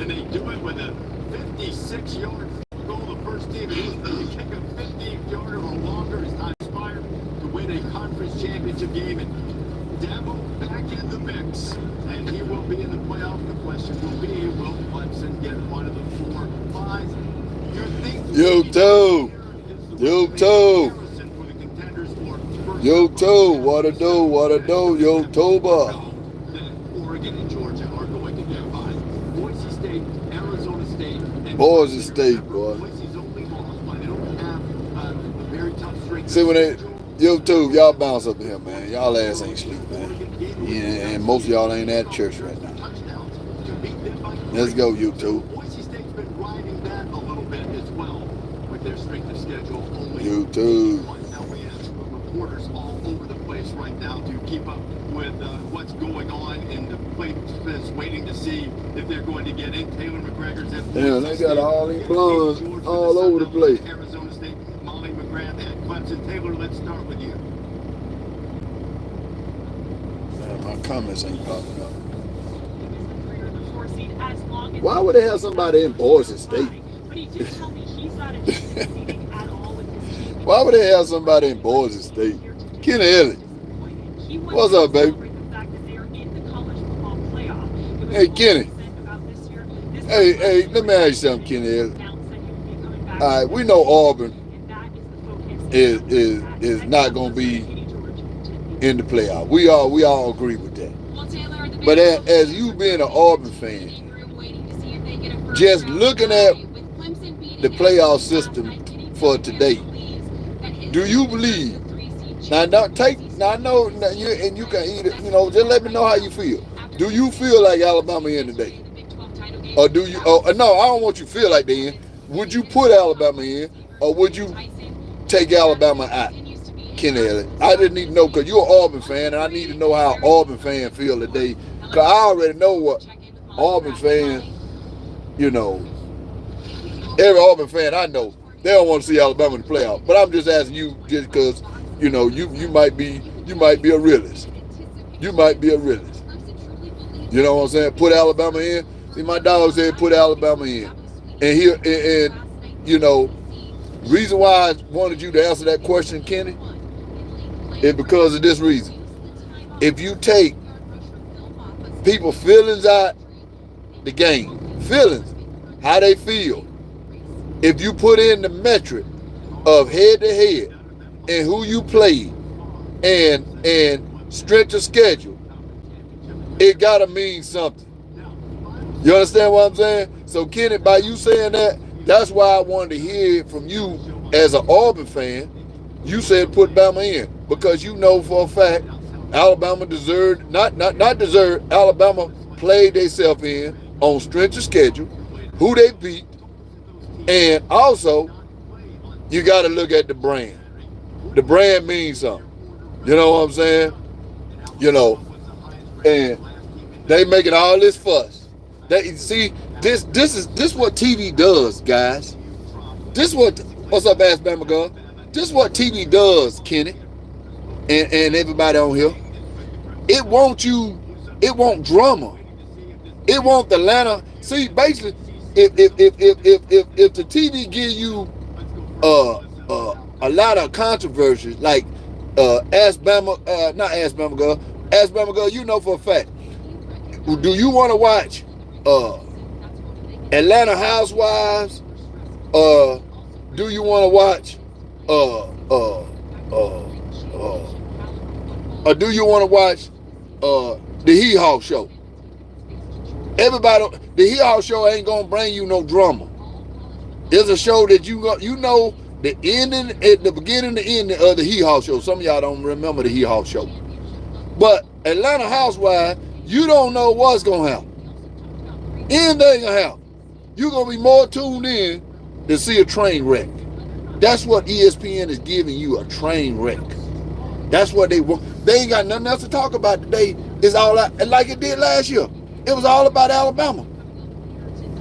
And they do it with a 56-yard field goal. The first team in history to kick a 50-yarder or longer is not inspired to win a conference championship game. And Dabo back in the mix, and he will be in the playoff. The question will be, will Clemson get one of the 4 buys? Yo, Toe. Yo, Toe. Yo, Toe. What a do, Yo, Toba. Oregon and Georgia are going to get by. Boise State, Arizona State, and Boise State, boy. Boise's only lost, but they don't have a very tough strength. See, when they, Yo, Toe, y'all bounce up to him, man. Y'all ass ain't sleep, man. Yeah, and most of y'all ain't at church right now. Let's go, Yo, Toe. Boise State's been riding that a little bit as well with their strength of schedule. Yo, Toe. Now we have reporters all over the place right now to keep up with what's going on in the place, waiting to see if they're going to get in. Taylor McGregor's at Damn, they got all these plans all over the place. Arizona State, Molly McGrath at Clemson. Taylor, let's start with you. Man, my comments ain't popping up. Why would they have somebody in Boise State? Why would they have somebody in Boise State? Kenny Elliott. What's up, baby? Hey, Kenny. Hey, let me ask you something, Kenny Elliott. All right, we know Auburn is not going to be in the playoff. We all agree with that. But as you being an Auburn fan, just looking at the playoff system for today, do you believe? Now, I know you, and you can eat it. You know, just let me know how you feel. Do you feel like Alabama in today, or do you? Oh, no, I don't want you to feel like they in. Would you put Alabama in, or would you take Alabama out? Kenny Elliott. I just need to know, because you're an Auburn fan, and I need to know how Auburn fans feel today. Because I already know what Auburn fans, you know, every Auburn fan I know, they don't want to see Alabama in the playoff. But I'm just asking you, just because, you know, you might be a realist. You might be a realist. You know what I'm saying? Put Alabama in. See, my dog said put Alabama in. And here, and you know, reason why I wanted you to answer that question, Kenny, is because of this reason. If you take people feelings out the game, feelings, how they feel, if you put in the metric of head to head and who you played and strength of schedule, it gotta mean something. You understand what I'm saying? So Kenny, by you saying that, that's why I wanted to hear it from you as an Auburn fan. You said put Bama in because you know for a fact Alabama deserved, not deserved, Alabama played themselves in on strength of schedule, who they beat, and also you got to look at the brand. The brand means something. You know what I'm saying? You know, and they making all this fuss. They see this is what TV does, guys. What's up, Ass Bama girl? This is what TV does, Kenny, and everybody on here. It wants drama. It wants the Atlanta. See, basically, if the TV give you a lot of controversies, like Ask Bama, not Ask Bama girl, Ask Bama girl, you know for a fact. Do you want to watch Atlanta Housewives? Do you want to watch or do you want to watch the Hee Haw Show? Everybody, the Hee Haw Show ain't gonna bring you no drama. It's a show that you know the ending at the beginning, the ending of the Hee Haw Show. Some of y'all don't remember the Hee Haw Show, but Atlanta Housewives, you don't know what's gonna happen. Anything gonna happen. You're gonna be more tuned in to see a train wreck. That's what ESPN is giving you, a train wreck. That's what they want. They ain't got nothing else to talk about today. It's all like it did last year. It was all about Alabama.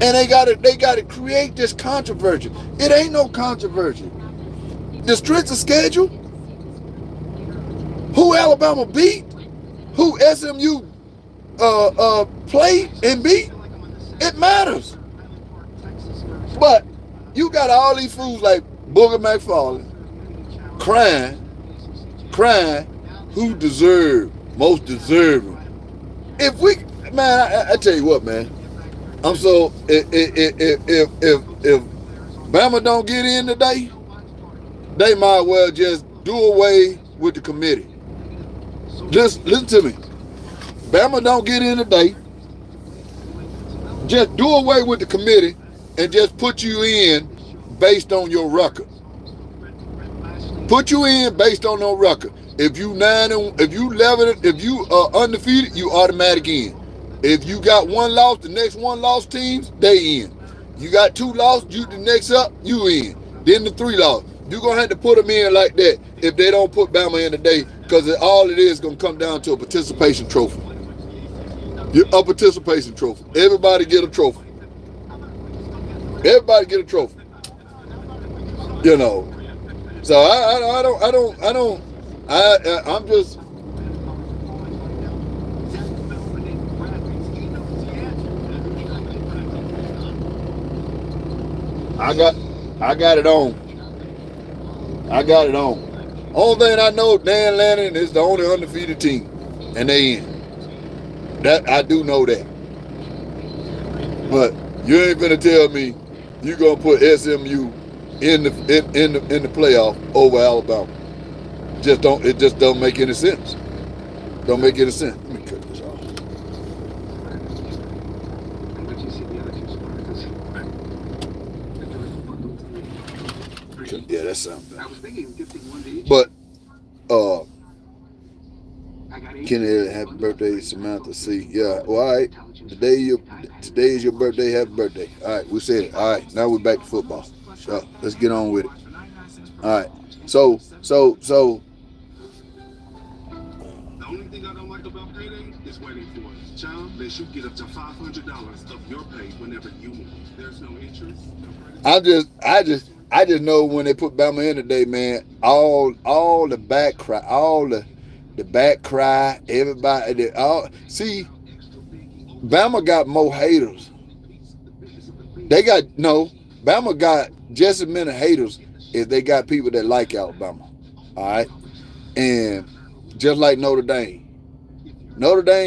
And they gotta create this controversy. It ain't no controversy. The strength of schedule, who Alabama beat, who SMU played and beat, It matters. But you got all these fools like Booger McFarlane crying who most deserving. If we, man, I tell you what, man, I'm so, if Bama don't get in today, they might well just do away with the committee. Listen to me. Bama don't get in today, just do away with the committee and just put you in based on your record. Put you in based on no record. If you 11, if you are undefeated, you automatic in. If you got one loss, the next one loss teams, they in. You got two losses, you the next up, you in. Then the three loss. You're gonna have to put them in like that if they don't put Bama in today, because all it is gonna come down to a participation trophy. A participation trophy. Everybody get a trophy. Everybody get a trophy. You know. So I'm just. I got it on. I got it on. Only thing I know, Dan Lanning is the only undefeated team, and they in. That I do know that. But you ain't gonna tell me you gonna put SMU in the playoff over Alabama. It just don't make any sense. Don't make any sense. Let me cut this off. Yeah, that sounds better. But Kenny, happy birthday, Samantha C. Yeah, well, all right. Today is your birthday. Happy birthday. All right, we said it. All right, now we're back to football. So let's get on with it. All right. So. The only thing I don't like about payday is waiting for it. Child, lets you get up to $500 of your pay whenever you want. There's no interest. I just know when they put Bama in today, man. All the back cry, the back cry. Everybody, see. Bama got more haters. Bama got just as many haters if they got people that like Alabama. All right, and just like Notre Dame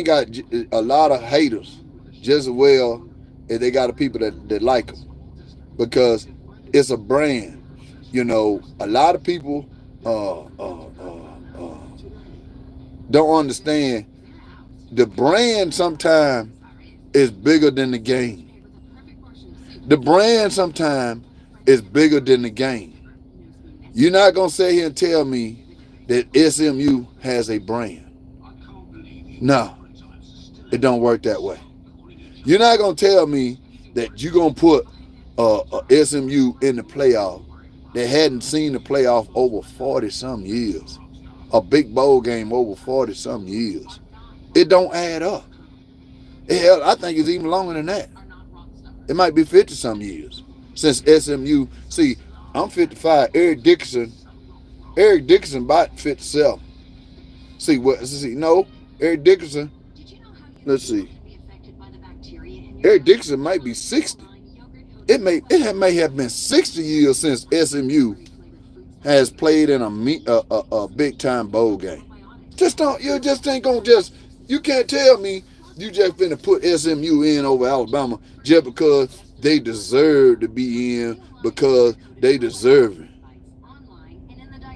got a lot of haters just as well as they got the people that like them, because it's a brand. You know, a lot of people don't understand the brand sometimes is bigger than the game. The brand sometimes is bigger than the game. You're not going to sit here and tell me that SMU has a brand. No, it don't work that way. You're not going to tell me that you're going to put SMU in the playoff that hadn't seen the playoff over 40-some years. A big bowl game over 40-some years. It don't add up. Hell, I think it's even longer than that. It might be 50-some years since SMU. See, I'm 55. Eric Dickerson about 57. Eric Dickerson. Let's see. Eric Dickerson might be 60. It may have been 60 years since SMU has played in a big time bowl game. You can't tell me you just finna put SMU in over Alabama just because they deserve to be in, because they deserve it.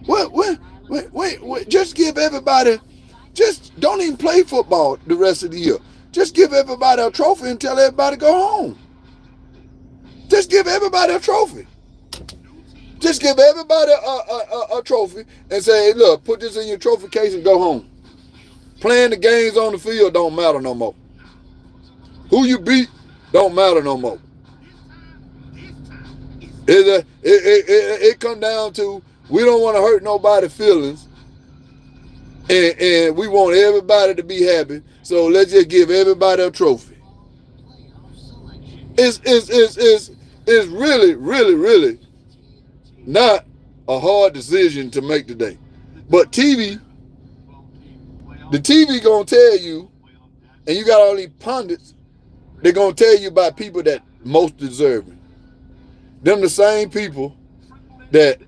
Wait. Just give everybody, just don't even play football the rest of the year. Just give everybody a trophy and tell everybody to go home. Just give everybody a trophy. Just give everybody a trophy and say, hey, look, put this in your trophy case and go home. Playing the games on the field don't matter no more. Who you beat don't matter no more. It come down to, we don't want to hurt nobody's feelings, and we want everybody to be happy. So let's just give everybody a trophy. It's really, really, really not a hard decision to make today. But the TV gonna tell you, and you got all these pundits they're gonna tell you about people that most deserving. Them the same people that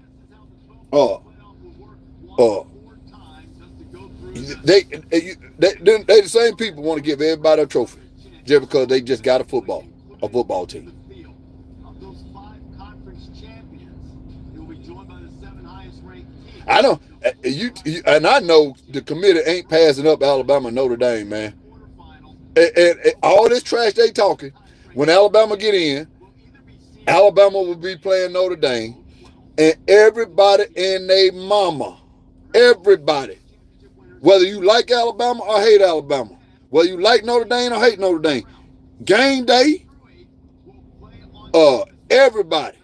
they the same people want to give everybody a trophy just because they just got a football team. I know and I know the committee ain't passing up Alabama and Notre Dame, man. And all this trash they talking, when Alabama get in, Alabama will be playing Notre Dame, and everybody and their mama, everybody, whether you like Alabama or hate Alabama, whether you like Notre Dame or hate Notre Dame, game day, everybody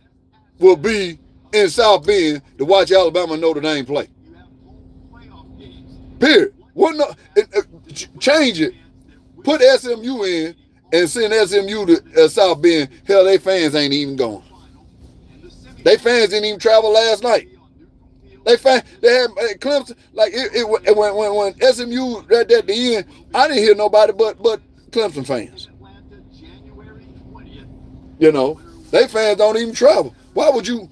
will be in South Bend to watch Alabama and Notre Dame play. Period. What no? Change it. Put SMU in and send SMU to South Bend. Hell, they fans ain't even going. They fans didn't even travel last night. They had Clemson. Like when SMU at the end, I didn't hear nobody but Clemson fans. You know, they fans don't even travel. Why would you?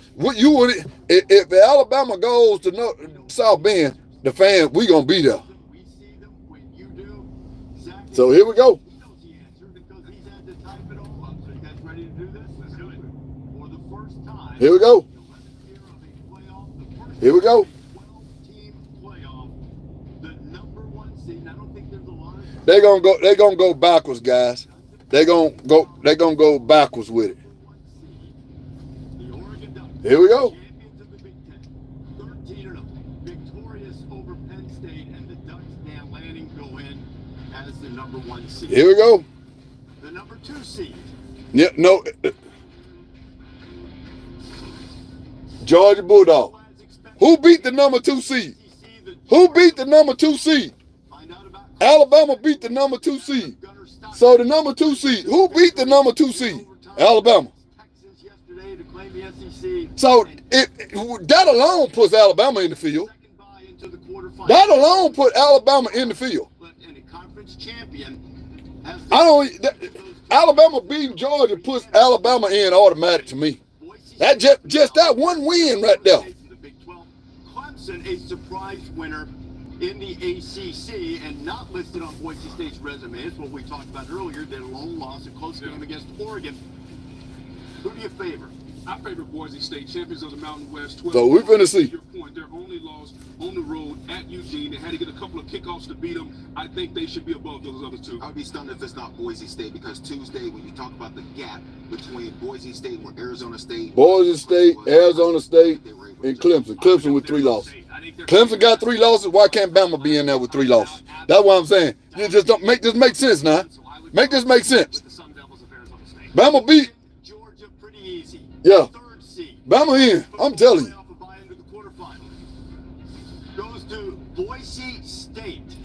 If Alabama goes to South Bend, the fans, we gonna be there. So here we go. Here we go. Here we go. They're gonna go backwards, guys. They're gonna go backwards with it. Here we go. Here we go. The number 2 seed. Yeah, no. Georgia Bulldog. Who beat the number 2 seed? Who beat the number 2 seed? Alabama beat the number 2 seed. So the number 2 seed. Who beat the number 2 seed? Alabama. So that alone puts Alabama in the field. That alone put Alabama in the field. Alabama beating Georgia puts Alabama in automatic to me. That just that one win right there. Clemson, a surprise winner in the ACC and not listed on Boise State's resume. It's what we talked about earlier. Their lone loss, a close game against Oregon. Who do you favor? I favor Boise State, champions of the Mountain West. 12. So we're going to see. Your point, their only loss on the road at Eugene. They had to get a couple of kickoffs to beat them. I think they should be above those other two. I'd be stunned if it's not Boise State, because Tuesday, when you talk about the gap between Boise State and Arizona State, Arizona State, and Clemson. Clemson with 3 losses. Clemson got 3 losses. Why can't Bama be in there with 3 losses? That's what I'm saying. You just don't make this make sense now. Make this make sense. Bama beat. Yeah. Bama in. I'm telling you. Goes to Boise State.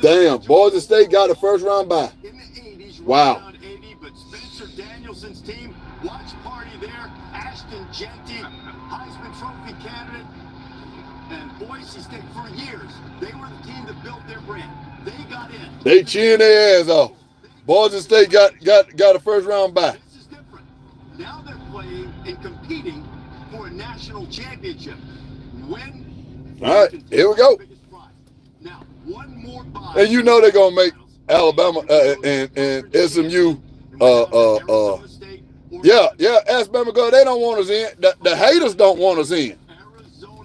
Damn, Boise State got a first round bye. In the 80s, wow. 80, but Spencer Danielson's team, watch party there. Ashton Jeanty, Heisman Trophy candidate, and Boise State for years. They were the team that built their brand. They got in. They cheering their ass off. Boise State got a first round bye. This is different. Now they're playing and competing for a national championship. All right, here we go. Now, one more bye. And you know they're gonna make Alabama and SMU. Ask Bama go. They don't want us in. The haters don't want us in.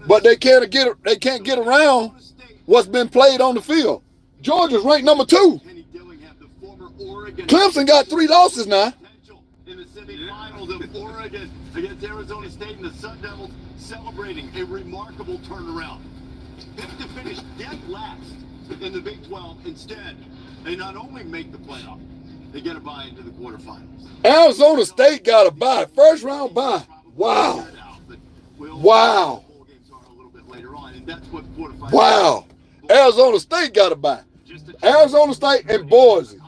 But they can't get around what's been played on the field. Georgia's ranked number 2. Clemson got 3 losses now. In the semifinals of Oregon against Arizona State, and the Sun Devils celebrating a remarkable turnaround. Picked to finish dead last in the Big 12. Instead, they not only make the playoff, they get a bye into the quarterfinals. Arizona State got a bye. First round bye. Wow. Wow. Wow. Arizona State got a bye. Arizona State and Boise.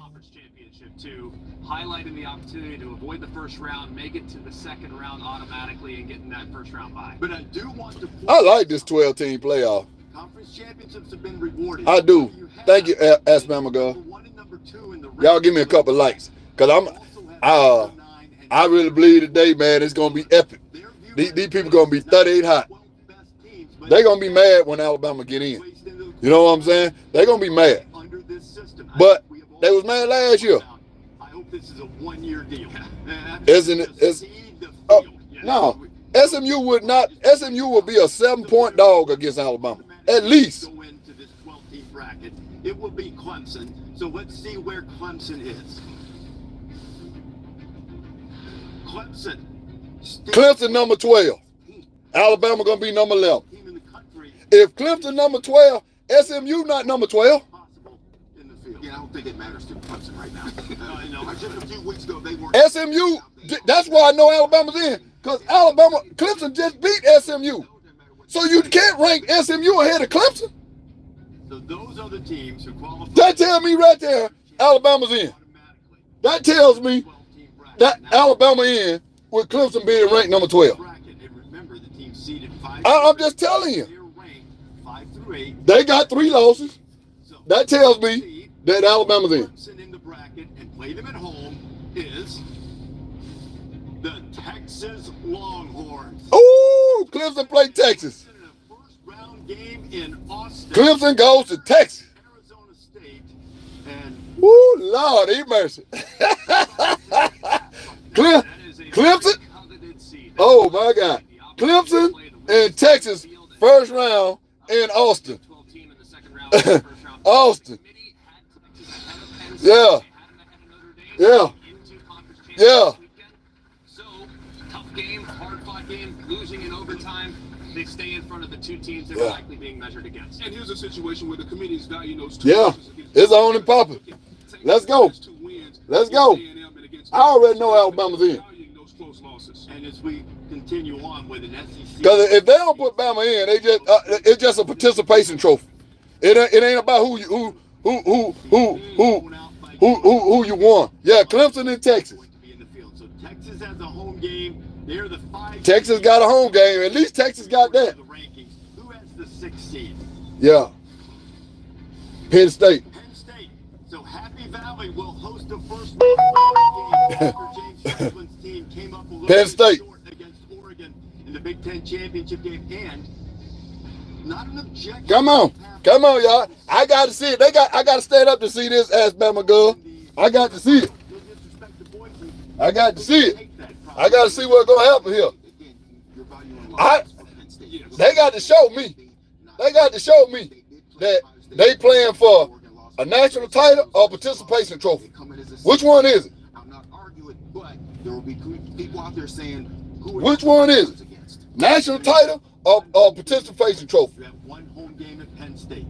Highlighting the opportunity to avoid the first round, make it to the second round automatically, and getting that first round bye. But I do want to. I like this 12-team playoff. Conference championships have been rewarded. I do. Thank you, Ask Bama Go. 1 and number 2 in the Y'all give me a couple likes, cause I really believe today, man, it's gonna be epic. These people gonna be 38 hot. They gonna be mad when Alabama get in. You know what I'm saying? They gonna be mad. But they was mad last year. I hope this is a 1-year deal. Isn't it? No. SMU would not. SMU will be a 7-point dog against Alabama, at least. Go into this 12-team bracket. It will be Clemson. So let's see where Clemson is. Clemson number 12. Alabama gonna be number 11. Team in the country If Clemson number 12, SMU not number 12. possible in the field. Yeah, I don't think it matters to Clemson right now. Just a few weeks ago, they weren't. SMU. That's why I know Alabama's in, because Clemson just beat SMU. So you can't rank SMU ahead of Clemson. So those are the teams who qualify. That tells me right there, Alabama's in. That tells me that Alabama in with Clemson being ranked number 12. I'm just telling you. They got 3 losses. That tells me that Alabama's in. Clemson in the bracket and play them at home is the Texas Longhorns. Ooh, Clemson play Texas. In a first-round game in Austin. Clemson goes to Texas. Arizona State and Ooh, Lord, he mercy. Clemson. Oh my God. Clemson and Texas first round in Austin. Austin. Yeah. Yeah. Yeah. So, tough game, hard-fought game, losing in overtime. They stay in front of the 2 teams they're likely being measured against. And here's a situation where the committee's valuing those 2 Yeah. losses against It's on and popping. Let's go. Let's go. I already know Alabama's in. and as we continue on with an SEC. Because if they don't put Bama in, they just it's just a participation trophy. It ain't about who you won. Yeah, Clemson and Texas. So Texas has a home game. They're the 5. Texas got a home game. At least Texas got that. The rankings. Who has the 6th seed? Yeah. Penn State. Penn State. So Happy Valley will host the first game after James Franklin's team came up a little Penn bit State. short against Oregon in the Big Ten championship game, and not an objection. Come on, y'all. I got to see it. I got to stand up to see this ass Bama girl. I got to see it. I got to see it. I got to see what's gonna happen here. They got to show me. They got to show me that they playing for a national title or participation trophy. Which one is it? I'm not arguing, but there will be people out there saying, which one is it? National title or participation trophy? You have one home game at Penn State.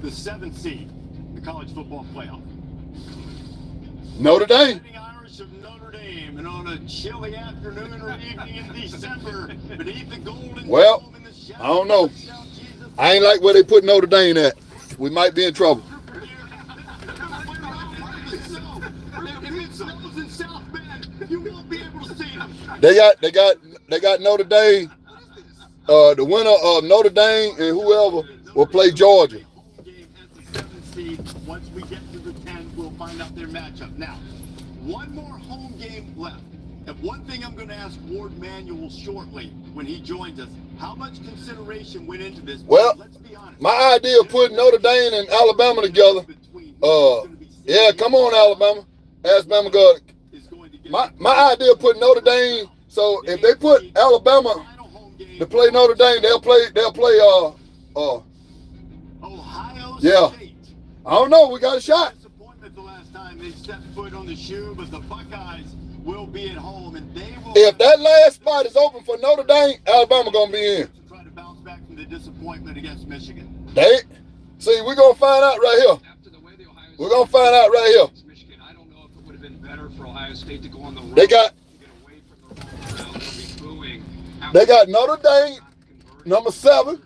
The 7th seed, the college football playoff. Notre Dame. Fighting Irish of Notre Dame, and on a chilly afternoon or evening in December, beneath the golden dome in the shadow I don't know. of South Jesus. I ain't like where they put Notre Dame at. We might be in trouble. If it snows in South Bend, you won't be able to see them. They got Notre Dame. The winner of Notre Dame and whoever will play Georgia. Home game as the 7th seed. Once we get to the 10, we'll find out their matchup. Now, one more home game left. And one thing I'm going to ask Ward Manuel shortly when he joins us, how much consideration went into this? Well, let's be honest. my idea of putting Notre Dame and Alabama together. Yeah, come on, Alabama. Ask Bama God. My idea of putting Notre Dame. So if they put Alabama to play Notre Dame, they'll play Ohio yeah. State. I don't know. We got a shot. Disappointment the last time they stepped foot on the shoe, but the Buckeyes will be at home, and they will. If that last spot is open for Notre Dame, Alabama gonna be in. To try to bounce back from the disappointment against Michigan. We're gonna find out right here. We're gonna find out right here. Michigan, I don't know if it would have been better for Ohio State to go on the road. They got Notre Dame, number 7,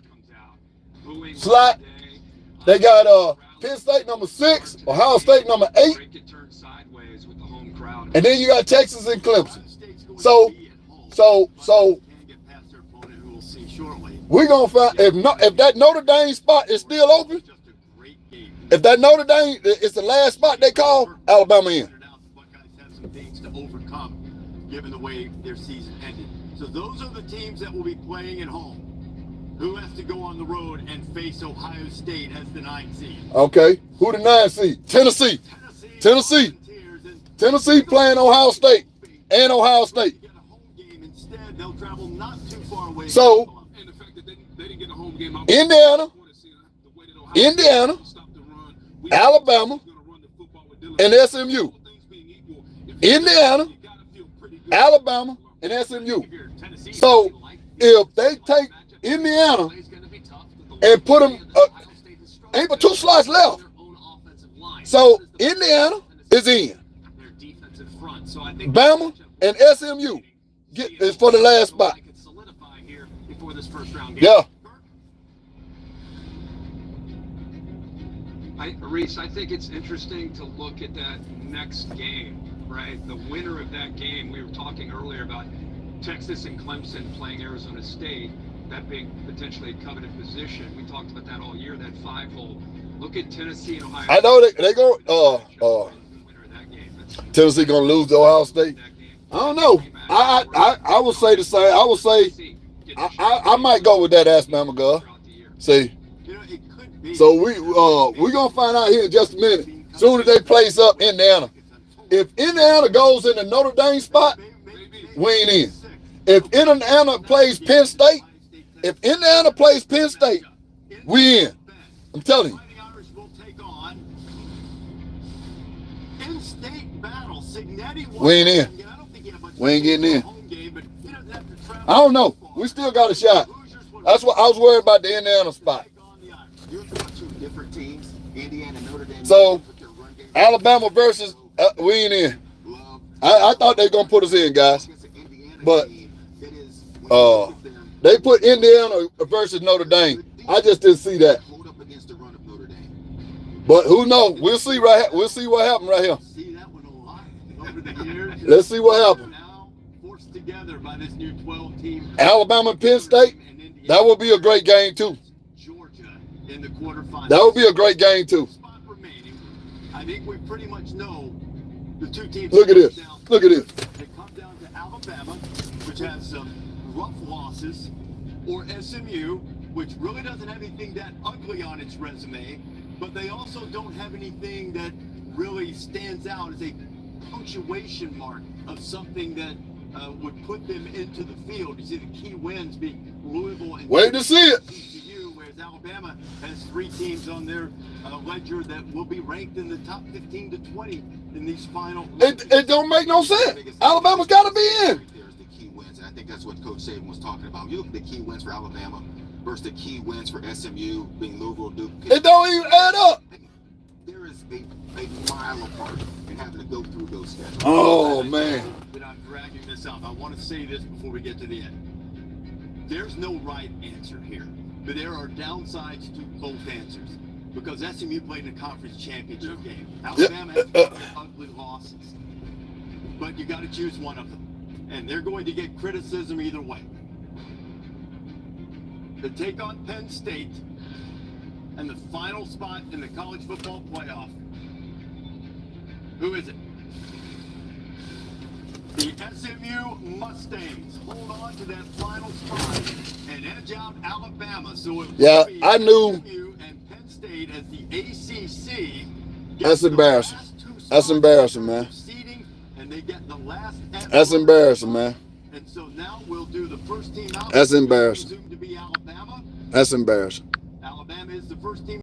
slot. They got Penn State, number 6, Ohio State, number 8, and then you got Texas and Clemson. So we're gonna find if that Notre Dame spot is still open. If that Notre Dame, it's the last spot they call, Alabama in. The Buckeyes have some things to overcome, given the way their season ended. So those are the teams that will be playing at home. Who has to go on the road and face Ohio State as the 9th seed? Okay. Who the 9th seed? Tennessee. Tennessee. Tennessee playing Ohio State and Ohio State. Get a home game instead. They'll travel not too far away. So, And the fact that they didn't get a home game. Indiana, Alabama, and SMU. Indiana, Alabama, and SMU. So, if they take Indiana and put them, ain't but 2 slots left. So, Indiana is in. Bama and SMU is for the last spot. Yeah. Reese, I think it's interesting to look at that next game, right? The winner of that game, we were talking earlier about Texas and Clemson playing Arizona State, that being potentially a coveted position. We talked about that all year, that 5-hole. Look at Tennessee and Ohio. I know they go. Tennessee gonna lose to Ohio State. I don't know. I would say the same. I would say I might go with that Alabama girl. See. So we gonna find out here in just a minute. Soon as they place up Indiana. If Indiana goes in the Notre Dame spot, we ain't in. If Indiana plays Penn State, we in. I'm telling you. We ain't in. We ain't getting in. I don't know. We still got a shot. That's what I was worried about, the Indiana spot. So, Alabama versus, we ain't in. I thought they were going to put us in, guys. But they put Indiana versus Notre Dame. I just didn't see that. But who knows? We'll see what happens right here. Let's see what happens. Alabama and Penn State, that will be a great game too. That would be a great game too. I think we pretty much know the 2 teams. Look at this. Look at this. They come down to Alabama, which has some rough losses, or SMU, which really doesn't have anything that ugly on its resume, but they also don't have anything that really stands out as a punctuation mark of something that would put them into the field. You see the key wins being Louisville and wait to see it. TCU, whereas Alabama has 3 teams on their ledger that will be ranked in the top 15 to 20 in these final. It don't make no sense. Alabama's got to be in. There's the key wins, and I think that's what Coach Saban was talking about. You look at the key wins for Alabama versus the key wins for SMU, being Louisville, Duke. It don't even add up. There is a mile apart in having to go through those schedules. Oh, man. Without dragging this up, I want to say this before we get to the end. There's no right answer here, but there are downsides to both answers. Because SMU played in a conference championship game. Alabama has ugly losses. But you got to choose one of them. And they're going to get criticism either way. To take on Penn State and the final spot in the college football playoff. Who is it? The SMU Mustangs hold on to that final spot and edge out Alabama. So it will be I knew. SMU and Penn State as the ACC. That's embarrassing. That's embarrassing, man. And they get the last. That's embarrassing, man. And so now we'll do the first team out. That's embarrassing. To be Alabama. That's embarrassing. Alabama is the first team.